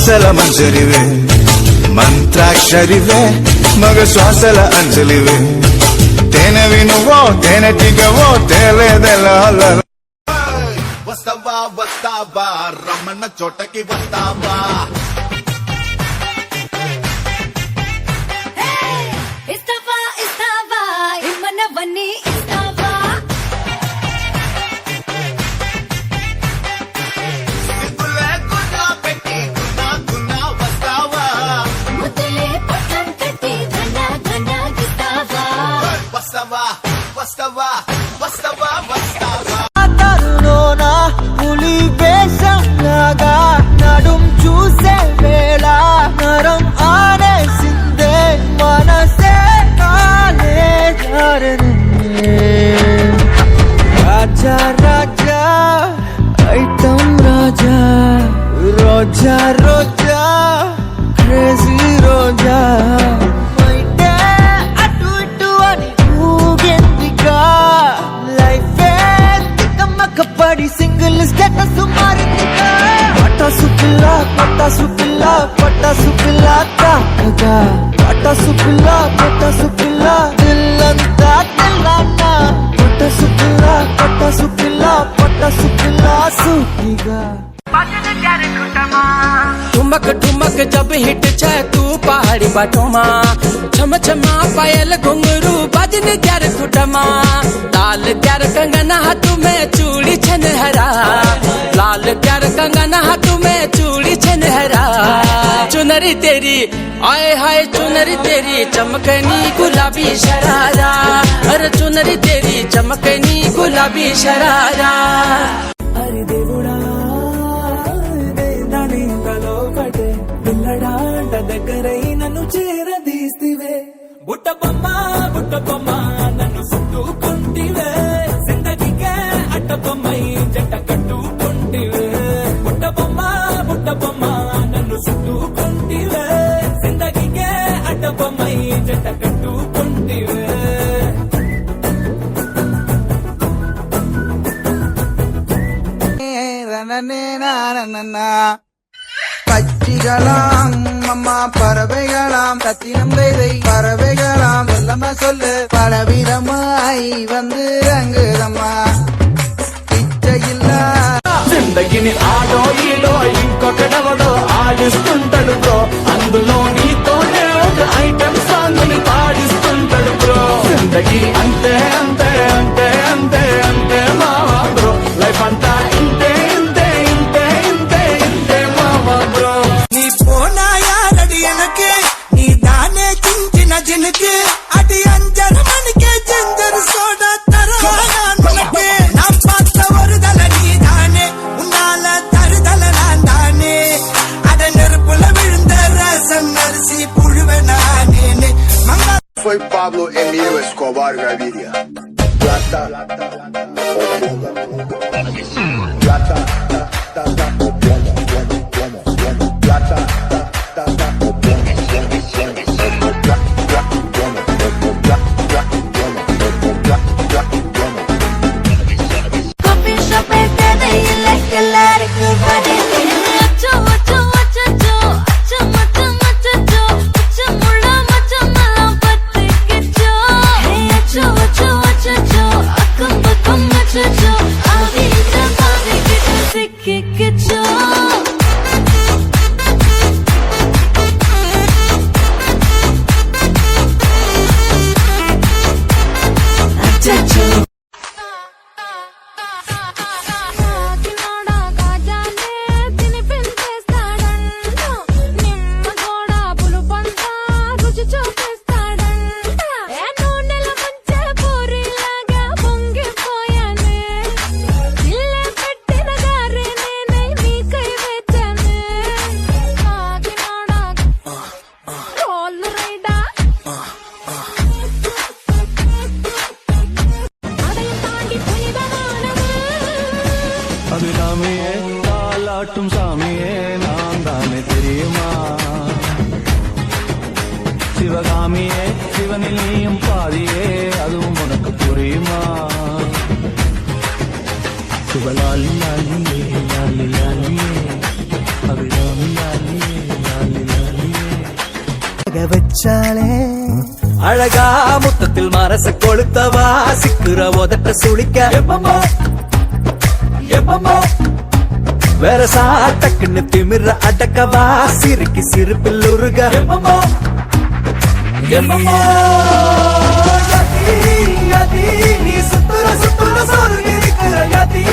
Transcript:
శ్వాసల మంజరివే మంత్రాక్షరివే మగ శ్వాసల అంజలివే తేనెవి నువ్వో తేనెటిగవో తేలేదెలా వస్తావా వస్తావా రమ్మన్న చోటకి వస్తావా ఇస్తావా ఇస్తావా ఇమ్మన్నవన్నీ ఇస్తావా లేకుండా పెట్టి గున్నా వస్తావా ముద్దలే పట్టం కట్టి ఘన ఘన గిస్తావా వస్తావా వస్తావా వస్తావా వస్తావా తరుణోనా పులి వేషంలాగా నడుం చూసే వేళ నరం ఆనేసిందే మనసే కాలే జారనే రాజా రాజా ఐటం రాజా రోజా రోజా క్రేజీ రోజా మైండే అటు ఇటు అని ఊగేందిగా లైఫే తికమకపడి సింగిల్ స్టేటస్ మారిందిగా పటాసు పిల్ల పటాసు పిల్ల కాకగా పటాసు పిల్ల దిల్లంతా తెల్లన్నా పటాసు పిల్ల సూటిగా ठुमक ठुमक जब हिट छे तू पहाड़ी बाटोमा छम छमा पायल घुंगरू बजन क्यार खुटमा लाल क्यार कंगना हाथ में चूड़ी छन हरा लाल क्यार कंगना हाथ में चूड़ी छन हरा चुनरी तेरी आए हाय चुनरी तेरी चमकनी गुलाबी शरारा अरे चुनरी तेरी चमकनी गुलाबी शरारा अरे देवुड़ा పిల్లడాంట దగ్గరై నన్ను చేరదీస్తివే బుట్ట బొమ్మ నన్ను చుట్టుకుంటివే జిందగీకే అట్ట బొమ్మై జంట కట్టుకుంటివే బుట్ట బొమ్మ నన్ను చుట్టుకుంటివే జిందగీకే అట్ట బొమ్మై జంట కట్టుకుంటివే பச்சிகளாம் அம்மா பறவைகளாம் தத்தினம் வேதை பறவைகளாம் சொல்லம்மா சொல்லு பலவிதமாய் வந்து ரங்குதம்மா பிச்சையில்லா జిందగిని ఆడో ఈడో ఇంకొకడెవడో ఆడిస్తుంటాడు బ్రో అందులో నీతోనే ఒక ఐటమ్ సాంగ్ ని పాడిస్తుంటాడు బ్రో జిందగీ అంతే అంతే అంతే అంతే అంతే మావా బ్రో లైఫ్ అంతా ఇంతే ఇంతే ఇంతే ఇంతే ఇంతే మావా బ్రో நீ போனாயா நடி எனக்கு நீ தானே சின்ன ஜினுக்கு அடி 5:30 மணிக்கு ஜிஞ்சர் சோடா தரேன் உனக்கு நான் பார்த்த ஒரு தல நீ தானே உன்னால தருதல நான் தானே அட நெருப்புல விழுந்த ரசம் அரிசி புழுவ நானே மங்கா Foi Pablo Emilio Escobar Gaviria. Plata, coffee shop అయితే లెక్కలారికి పడింది అచ్చో అచ్చో అచ్చో అచ్చో మచ్చ మచ్చో అచ్చో ముళ్ళ మచ్చ మల పట్టికిచ్చో హే అచ్చో అచ్చో అచ్చో అక్కం పక్కం అచ్చో ఆవి జమావి కిచ్చ సిక్కిచ్చో అచ్చో அபிராமியே தாலாட்டும் சாமியே நான் தானே தெரியுமா சிவகாமியே சிவனில் நீயும் பாதியே அதுவும் உனக்கு புரியுமா சிவலாலி லாலியே லாலி லாலியே அபிராமி லாலியே வச்சாலே அழகா முத்தத்தில் மரச கொளுத்தவா சிக்குற உதட்ட சுளிக்க எப்பமோ எப்பமோ வேற சாட்டக்குன்னு திமிர அடக்கவா சிறுக்கி சிறுப்பில் உருக எப்பமோ எப்பமோ யதி யதி நீ சுத்துற சுத்துற சொருகி இருக்கிற யதி